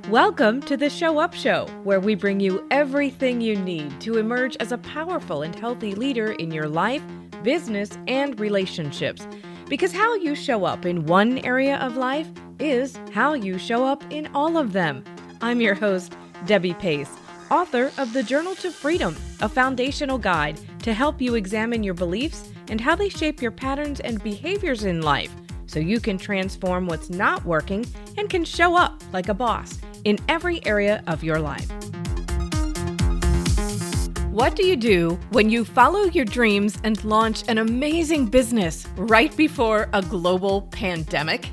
Welcome to the Show Up Show, where we bring you everything you need to emerge as a powerful and healthy leader in your life, business, and relationships. Because how you show up in one area of life is how you show up in all of them. I'm your host, Debbie Pace, author of The Journal to Freedom, a foundational guide to help you examine your beliefs and how they shape your patterns and behaviors in life, so you can transform what's not working and can show up like a boss in every area of your life. What do you do when you follow your dreams and launch an amazing business right before a global pandemic?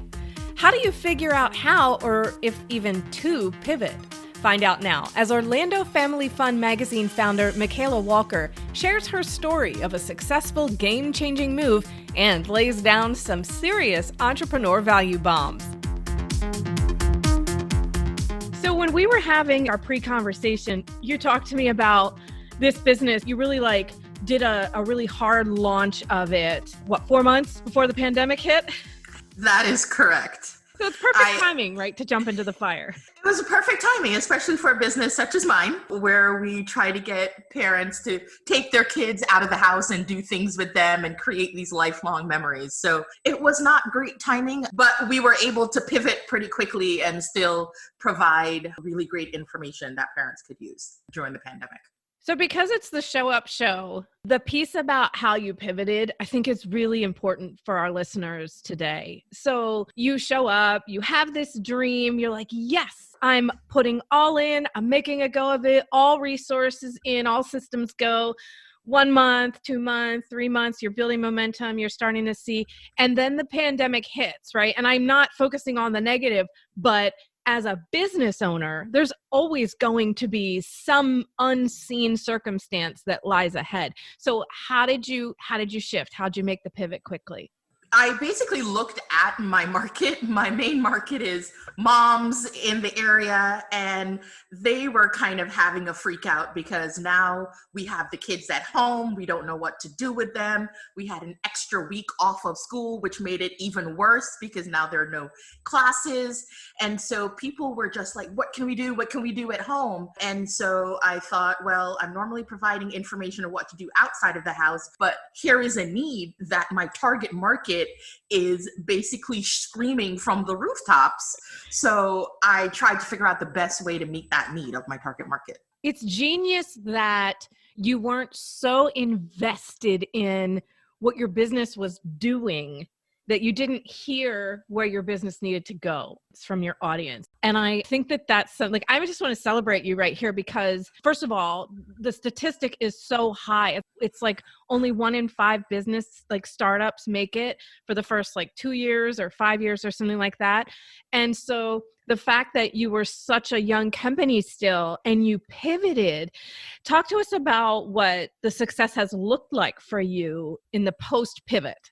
How do you figure out how, or if even to, pivot? Find out now as Orlando Family Fun magazine founder Mikaela Walker shares her story of a successful game-changing move and lays down some serious entrepreneur value bombs. So when we were having our pre-conversation, you talked to me about this business. You really did a really hard launch of it, 4 months before the pandemic hit? That is correct. So it's perfect timing, right, to jump into the fire. It was a perfect timing, especially for a business such as mine, where we try to get parents to take their kids out of the house and do things with them and create these lifelong memories. So it was not great timing, but we were able to pivot pretty quickly and still provide really great information that parents could use during the pandemic. So because it's the Show Up Show, the piece about how you pivoted, I think is really important for our listeners today. So you show up, you have this dream, you're like, yes, I'm putting all in, I'm making a go of it, all resources in, all systems go. 1 month, 2 months, 3 months, you're building momentum, you're starting to see, and then the pandemic hits, right? And I'm not focusing on the negative, but as a business owner, there's always going to be some unseen circumstance that lies ahead. So how did you shift? How did you make the pivot quickly? I basically looked at my market. My main market is moms in the area, and they were kind of having a freak out because now we have the kids at home. We don't know what to do with them. We had an extra week off of school, which made it even worse because now there are no classes. And so people were just like, what can we do? What can we do at home? And so I thought, well, I'm normally providing information on what to do outside of the house, but here is a need that my target market is basically screaming from the rooftops. So I tried to figure out the best way to meet that need of my target market. It's genius that you weren't so invested in what your business was doing that you didn't hear where your business needed to go from your audience. And I think that that's something, I just want to celebrate you right here because, first of all, the statistic is so high. It's like only 1 in 5 business startups make it for the first 2 years or 5 years or something like that. And so the fact that you were such a young company still and you pivoted, talk to us about what the success has looked like for you in the post-pivot.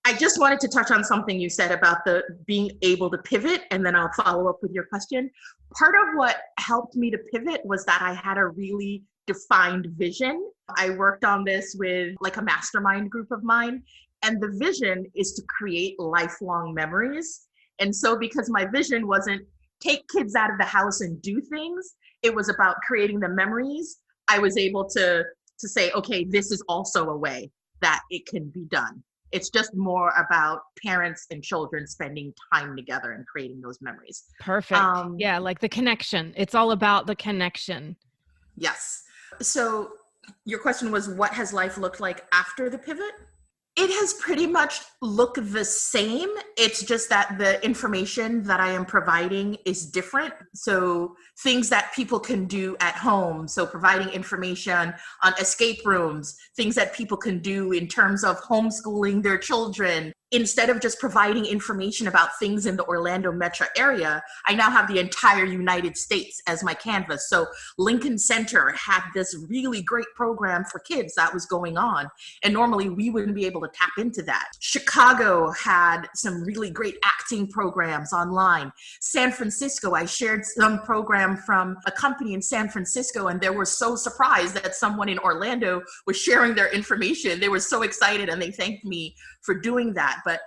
I just wanted to touch on something you said about the being able to pivot, and then I'll follow up with your question. Part of what helped me to pivot was that I had a really defined vision. I worked on this with a mastermind group of mine, and the vision is to create lifelong memories. And so because my vision wasn't take kids out of the house and do things, it was about creating the memories. I was able to say, okay, this is also a way that it can be done. It's just more about parents and children spending time together and creating those memories. Perfect. Yeah, the connection. It's all about the connection. Yes. So your question was, what has life looked like after the pivot? It has pretty much looked the same. It's just that the information that I am providing is different. So things that people can do at home. So providing information on escape rooms, things that people can do in terms of homeschooling their children. Instead of just providing information about things in the Orlando metro area, I now have the entire United States as my canvas. So Lincoln Center had this really great program for kids that was going on. And normally we wouldn't be able to tap into that. Chicago had some really great acting programs online. San Francisco, I shared some program from a company in San Francisco, and they were so surprised that someone in Orlando was sharing their information. They were so excited and they thanked me for doing that. But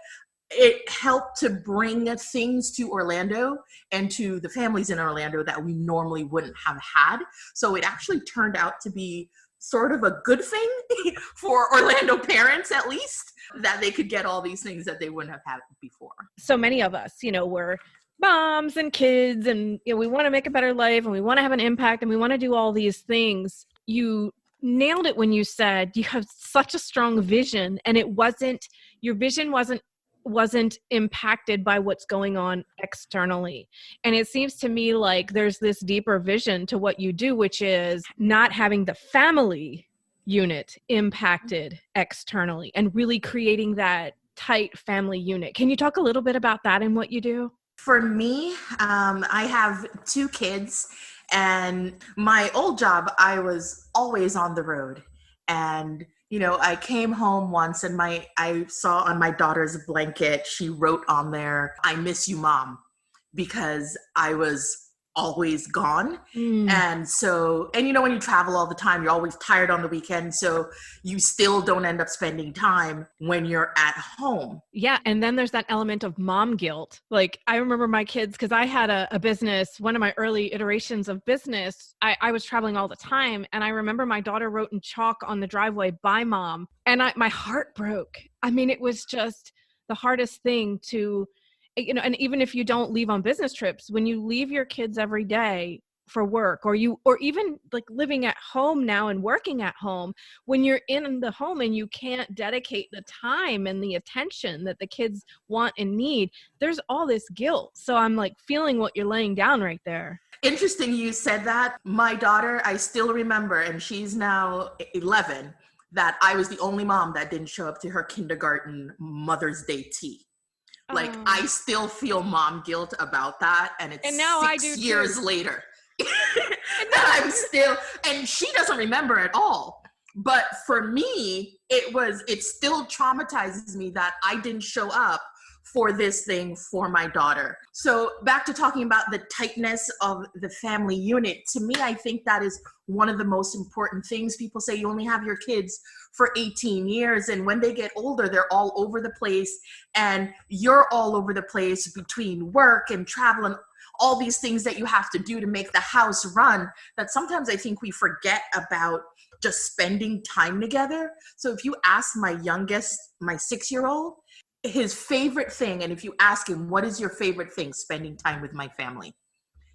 it helped to bring things to Orlando and to the families in Orlando that we normally wouldn't have had. So it actually turned out to be sort of a good thing for Orlando parents, at least, that they could get all these things that they wouldn't have had before. So many of us, we're moms and kids, and we want to make a better life, and we want to have an impact, and we want to do all these things. You nailed it when you said you have such a strong vision, and your vision wasn't impacted by what's going on externally. And it seems to me like there's this deeper vision to what you do, which is not having the family unit impacted externally and really creating that tight family unit. Can you talk a little bit about that and what you do? For me, I have 2 kids, and my old job, I was always on the road. And I came home once and I saw on my daughter's blanket, she wrote on there, "I miss you, Mom," because I was always gone. And so, when you travel all the time, you're always tired on the weekend. So you still don't end up spending time when you're at home. Yeah. And then there's that element of mom guilt. Like I remember my kids, because I had a business, one of my early iterations of business, I was traveling all the time. And I remember my daughter wrote in chalk on the driveway, "Bye, Mom." And my heart broke. I mean, it was just the hardest thing to, and even if you don't leave on business trips, when you leave your kids every day for work, or even like living at home now and working at home, when you're in the home and you can't dedicate the time and the attention that the kids want and need, there's all this guilt. So I'm like feeling what you're laying down right there. Interesting you said that. My daughter, I still remember, and she's now 11, that I was the only mom that didn't show up to her kindergarten Mother's Day tea. Like, I still feel mom guilt about that. And it's now 6 years later. I'm still, and she doesn't remember at all. But for me, it still traumatizes me that I didn't show up for this thing for my daughter. So back to talking about the tightness of the family unit. To me, I think that is one of the most important things. People say you only have your kids for 18 years. And when they get older, they're all over the place. And you're all over the place between work and travel and all these things that you have to do to make the house run, that sometimes I think we forget about just spending time together. So if you ask my youngest, my 6-year-old, his favorite thing, and if you ask him, what is your favorite thing? Spending time with my family.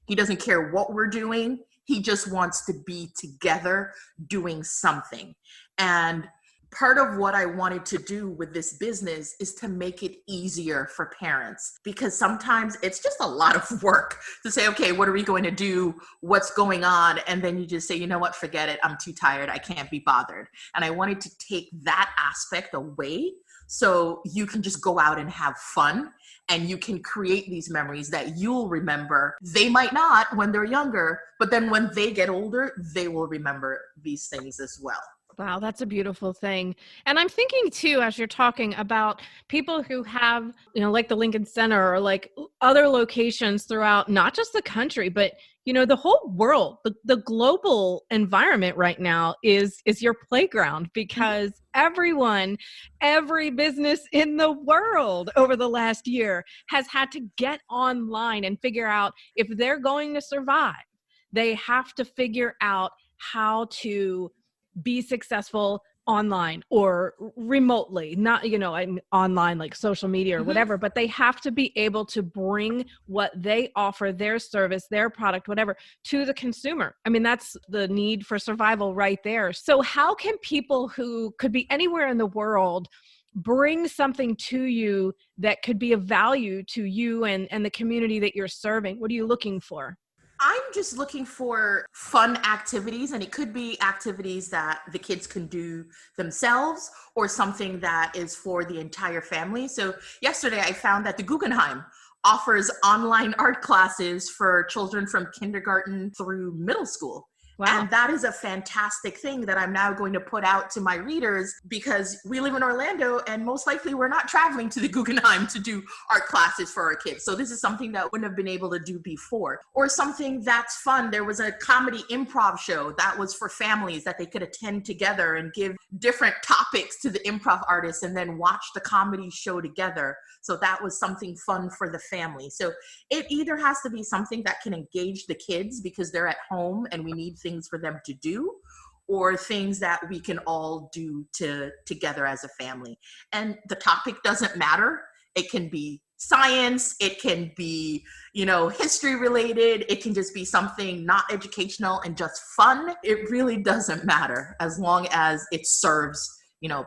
He doesn't care what we're doing. He just wants to be together doing something. And part of what I wanted to do with this business is to make it easier for parents, because sometimes it's just a lot of work to say, okay, what are we going to do? What's going on? And then you just say, you know what, forget it. I'm too tired. I can't be bothered. And I wanted to take that aspect away so you can just go out and have fun, and you can create these memories that you'll remember. They might not when they're younger, but then when they get older, they will remember these things as well. Wow, that's a beautiful thing. And I'm thinking too, as you're talking about people who have, like the Lincoln Center or like other locations throughout, not just the country, but, the whole world, the global environment right now is your playground, because every business in the world over the last year has had to get online and figure out if they're going to survive. They have to figure out how to be successful online or remotely, not, online like social media or whatever, but they have to be able to bring what they offer, their service, their product, whatever, to the consumer. I mean, that's the need for survival right there. So how can people who could be anywhere in the world bring something to you that could be of value to you and the community that you're serving? What are you looking for? I'm just looking for fun activities, and it could be activities that the kids can do themselves or something that is for the entire family. So yesterday I found that the Guggenheim offers online art classes for children from kindergarten through middle school. Wow. And that is a fantastic thing that I'm now going to put out to my readers, because we live in Orlando and most likely we're not traveling to the Guggenheim to do art classes for our kids. So this is something that wouldn't have been able to do before. Or something that's fun. There was a comedy improv show that was for families that they could attend together and give different topics to the improv artists and then watch the comedy show together. So that was something fun for the family. So it either has to be something that can engage the kids because they're at home and we need things for them to do, or things that we can all do together as a family. And the topic doesn't matter. It can be science, it can be, history related, it can just be something not educational and just fun. It really doesn't matter as long as it serves,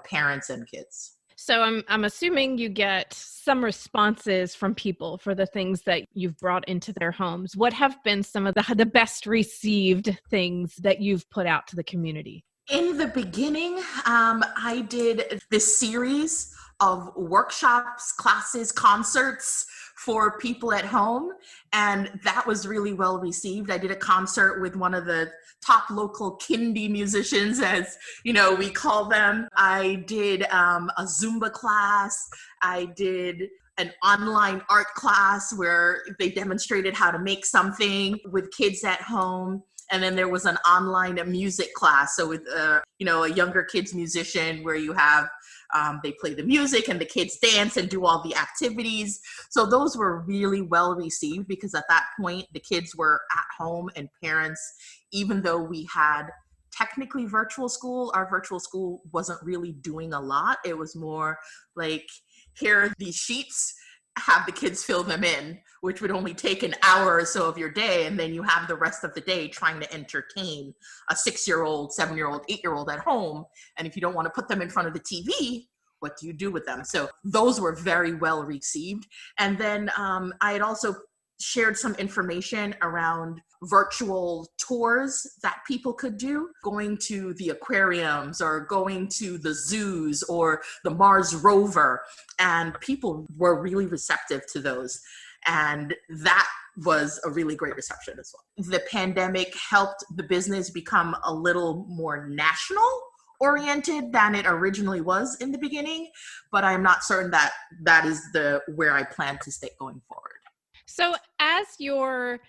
parents and kids. So I'm assuming you get some responses from people for the things that you've brought into their homes. What have been some of the best received things that you've put out to the community? In the beginning, I did this series of workshops, classes, concerts for people at home, and that was really well received. I did a concert with one of the top local kindy musicians, as we call them. I did a Zumba class. I did an online art class where they demonstrated how to make something with kids at home. And then there was an online music class. So with, a younger kids musician where you have, they play the music and the kids dance and do all the activities. So those were really well received because at that point, the kids were at home and parents, even though we had technically virtual school, our virtual school wasn't really doing a lot. It was more like, here are these sheets, have the kids fill them in, which would only take an hour or so of your day. And then you have the rest of the day trying to entertain a 6-year-old, 7-year-old, 8-year-old at home. And if you don't want to put them in front of the TV, what do you do with them? So those were very well received. And then I had also shared some information around virtual tours that people could do, going to the aquariums or going to the zoos or the Mars rover. And people were really receptive to those. And that was a really great reception as well. The pandemic helped the business become a little more national oriented than it originally was in the beginning, but I'm not certain that that is where I plan to stay going forward. So as you're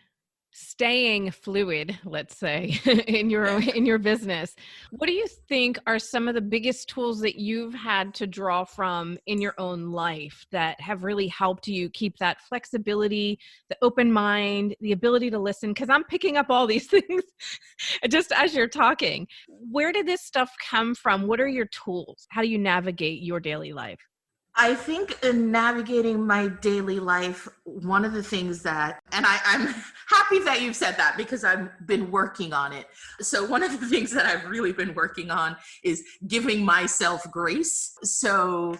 staying fluid, let's say, in your business, what do you think are some of the biggest tools that you've had to draw from in your own life that have really helped you keep that flexibility, the open mind, the ability to listen? Because I'm picking up all these things just as you're talking. Where did this stuff come from? What are your tools? How do you navigate your daily life? I think in navigating my daily life, one of the things that, and I'm happy that you've said that because I've been working on it. So one of the things that I've really been working on is giving myself grace. So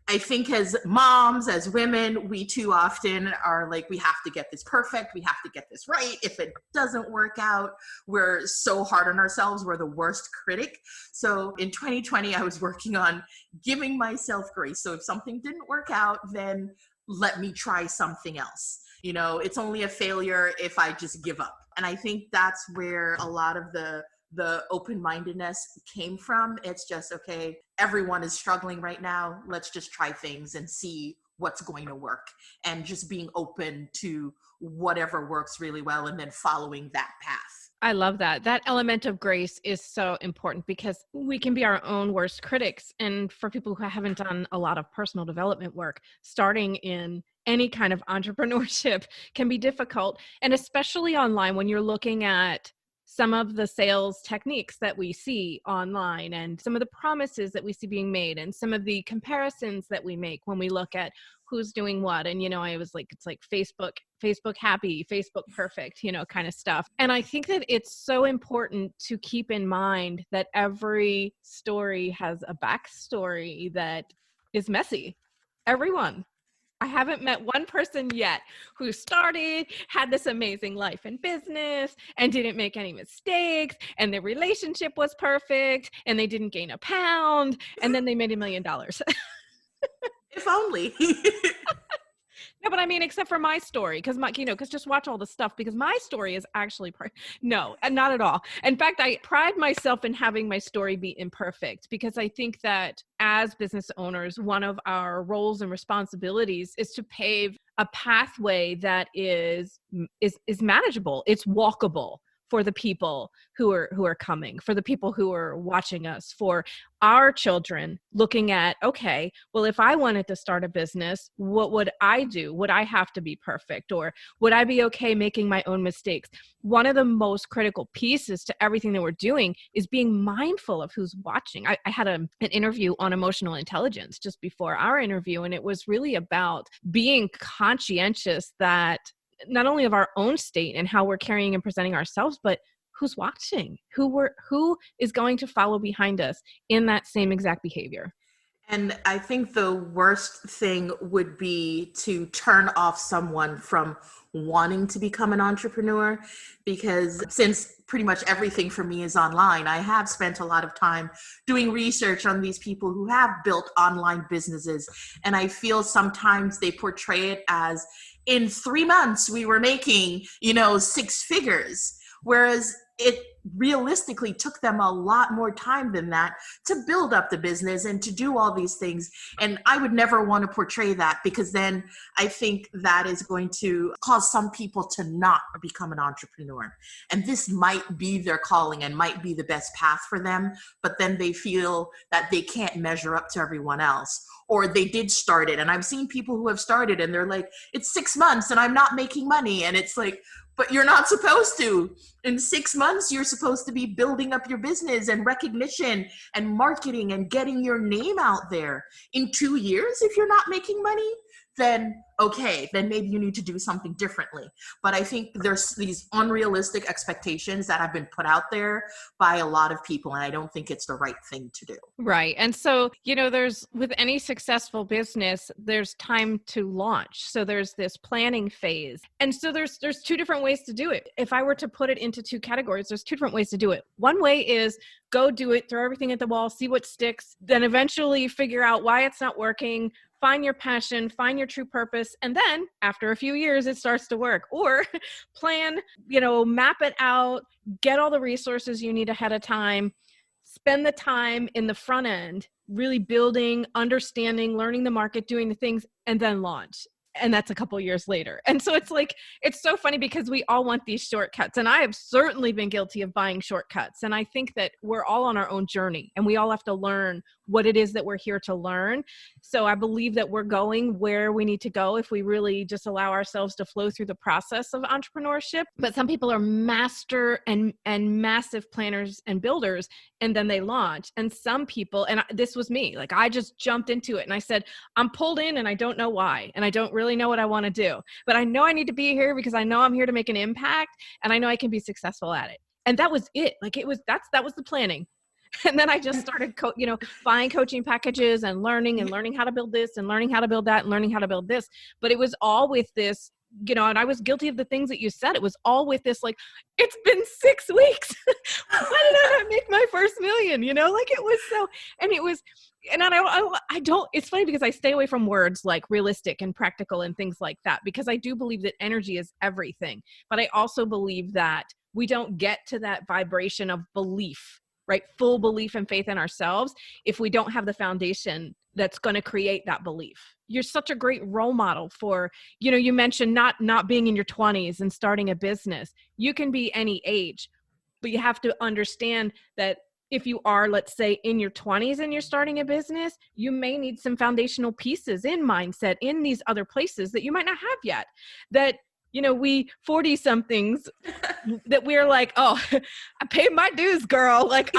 I think as moms, as women, we too often are like, we have to get this perfect. We have to get this right. If it doesn't work out, we're so hard on ourselves. We're the worst critic. So in 2020, I was working on giving myself grace. So if something didn't work out, then let me try something else. It's only a failure if I just give up. And I think that's where a lot of the open-mindedness came from. It's just, okay, everyone is struggling right now. Let's just try things and see what's going to work. And just being open to whatever works really well and then following that path. I love that. That element of grace is so important because we can be our own worst critics. And for people who haven't done a lot of personal development work, starting in any kind of entrepreneurship can be difficult. And especially online when you're looking at some of the sales techniques that we see online and some of the promises that we see being made and some of the comparisons that we make when we look at who's doing what. And, I was like, it's like Facebook happy, Facebook perfect, kind of stuff. And I think that it's so important to keep in mind that every story has a backstory that is messy. Everyone. I haven't met one person yet who started, had this amazing life and business and didn't make any mistakes and their relationship was perfect and they didn't gain a pound and then they made $1 million. If only. Yeah, but I mean, except for my story, because because just watch all the stuff, because my story is actually, no, and not at all. In fact, I pride myself in having my story be imperfect, because I think that as business owners, one of our roles and responsibilities is to pave a pathway that is manageable. It's walkable for the people who are coming, for the people who are watching us, for our children looking at, okay, well, if I wanted to start a business, what would I do? Would I have to be perfect? Or would I be okay making my own mistakes? One of the most critical pieces to everything that we're doing is being mindful of who's watching. I had an interview on emotional intelligence just before our interview, and it was really about being conscientious that not only of our own state and how we're carrying and presenting ourselves, but who's watching, who is going to follow behind us in that same exact behavior. And I think the worst thing would be to turn off someone from wanting to become an entrepreneur, because since pretty much everything for me is online, I have spent a lot of time doing research on these people who have built online businesses. And I feel sometimes they portray it as, in 3 months, we were making, 6 figures. Whereas it realistically took them a lot more time than that to build up the business and to do all these things. And I would never want to portray that, because then I think that is going to cause some people to not become an entrepreneur. And this might be their calling and might be the best path for them, but then they feel that they can't measure up to everyone else. Or they did start it. And I've seen people who have started and they're like, it's 6 months and I'm not making money. And it's like, but you're not supposed to. In 6 months, you're supposed to be building up your business and recognition and marketing and getting your name out there. In 2 years, if you're not making money, then okay, then maybe you need to do something differently. But I think there's these unrealistic expectations that have been put out there by a lot of people, and I don't think it's the right thing to do. Right. And so, there's, with any successful business, there's time to launch. So there's this planning phase. And so there's 2 different ways to do it. If I were to put it into 2 categories, there's 2 different ways to do it. One way is go do it, throw everything at the wall, see what sticks, then eventually figure out why it's not working, find your passion, find your true purpose. And then after a few years, it starts to work. Or plan, map it out, get all the resources you need ahead of time, spend the time in the front end, really building, understanding, learning the market, doing the things, and then launch. And that's a couple years later. And so it's like, it's so funny because we all want these shortcuts. And I have certainly been guilty of buying shortcuts. And I think that we're all on our own journey and we all have to learn what it is that we're here to learn. So I believe that we're going where we need to go if we really just allow ourselves to flow through the process of entrepreneurship. But some people are master and massive planners and builders, and then they launch. And some people, and this was me, like I just jumped into it and I said, I'm pulled in and I don't know why. And I don't really know what I want to do, but I know I need to be here because I know I'm here to make an impact and I know I can be successful at it. And that was it. Like that was the planning. And then I just started, buying coaching packages and learning how to build this and learning how to build that and learning how to build this. But it was all with this, and I was guilty of the things that you said. It was all with this, like, it's been 6 weeks. Why did I not make my first million? Like it was so, and it was, and I don't, it's funny because I stay away from words like realistic and practical and things like that, because I do believe that energy is everything. But I also believe that we don't get to that vibration of belief, right? Full belief and faith in ourselves if we don't have the foundation that's going to create that belief. You're such a great role model for, you mentioned not being in your 20s and starting a business. You can be any age, but you have to understand that if you are, let's say, in your 20s and you're starting a business, you may need some foundational pieces in mindset in these other places that you might not have yet. That, we 40 somethings that we're like, oh, I paid my dues, girl. Like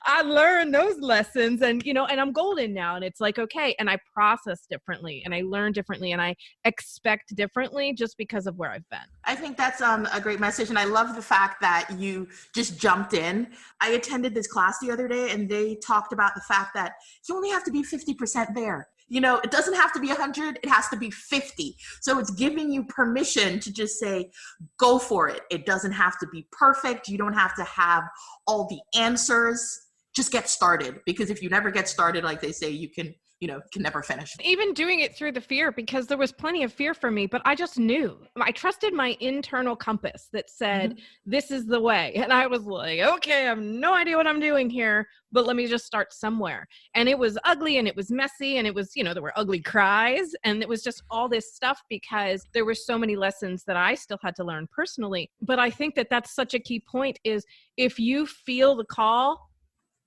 I learned those lessons and I'm golden now. And it's like, okay. And I process differently and I learn differently and I expect differently just because of where I've been. I think that's a great message. And I love the fact that you just jumped in. I attended this class the other day and they talked about the fact that you only have to be 50% there. It doesn't have to be 100, it has to be 50. So it's giving you permission to just say, go for it. It doesn't have to be perfect. You don't have to have all the answers. Just get started. Because if you never get started, like they say, you can can never finish. Even doing it through the fear, because there was plenty of fear for me, but I just knew. I trusted my internal compass that said, this is the way. And I was like, okay, I have no idea what I'm doing here, but let me just start somewhere. And it was ugly and it was messy and it was, there were ugly cries and it was just all this stuff because there were so many lessons that I still had to learn personally. But I think that that's such a key point is if you feel the call,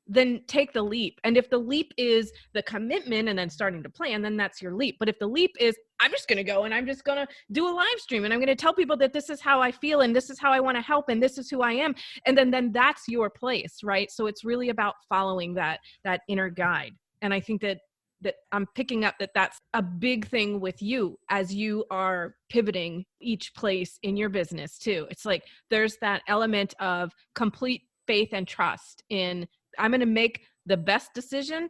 then take the leap. And if the leap is the commitment and then starting to plan, then that's your leap. But if the leap is, I'm just going to go and I'm just going to do a live stream and I'm going to tell people that this is how I feel and this is how I want to help and this is who I am. And then that's your place, right? So it's really about following that inner guide. And I think that I'm picking up that that's a big thing with you as you are pivoting each place in your business too. It's like there's that element of complete faith and trust in I'm going to make the best decision.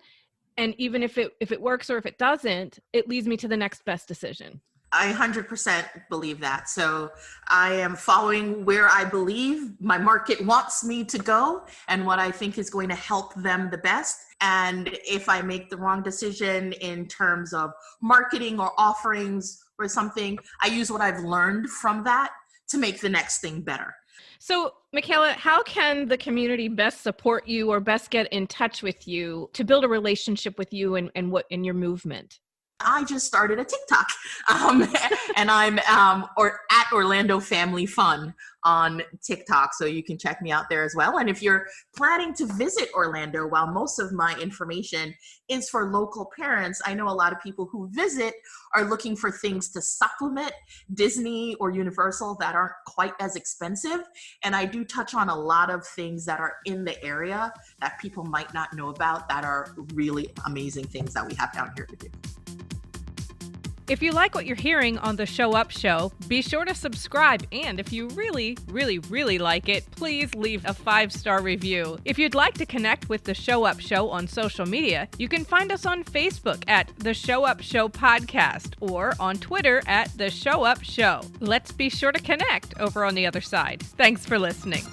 And even if it works or if it doesn't, it leads me to the next best decision. I 100% believe that. So I am following where I believe my market wants me to go and what I think is going to help them the best. And if I make the wrong decision in terms of marketing or offerings or something, I use what I've learned from that to make the next thing better. So, Mikaela, how can the community best support you or best get in touch with you to build a relationship with you and what in your movement? I just started a TikTok, and I'm at Orlando Family Fun on TikTok, so you can check me out there as well. And if you're planning to visit Orlando, while most of my information is for local parents, I know a lot of people who visit are looking for things to supplement Disney or Universal that aren't quite as expensive. And I do touch on a lot of things that are in the area that people might not know about that are really amazing things that we have down here to do. If you like what you're hearing on the Show Up Show, be sure to subscribe. And if you really, really, really like it, please leave a 5-star review. If you'd like to connect with the Show Up Show on social media, you can find us on Facebook at the Show Up Show Podcast or on Twitter at the Show Up Show. Let's be sure to connect over on the other side. Thanks for listening.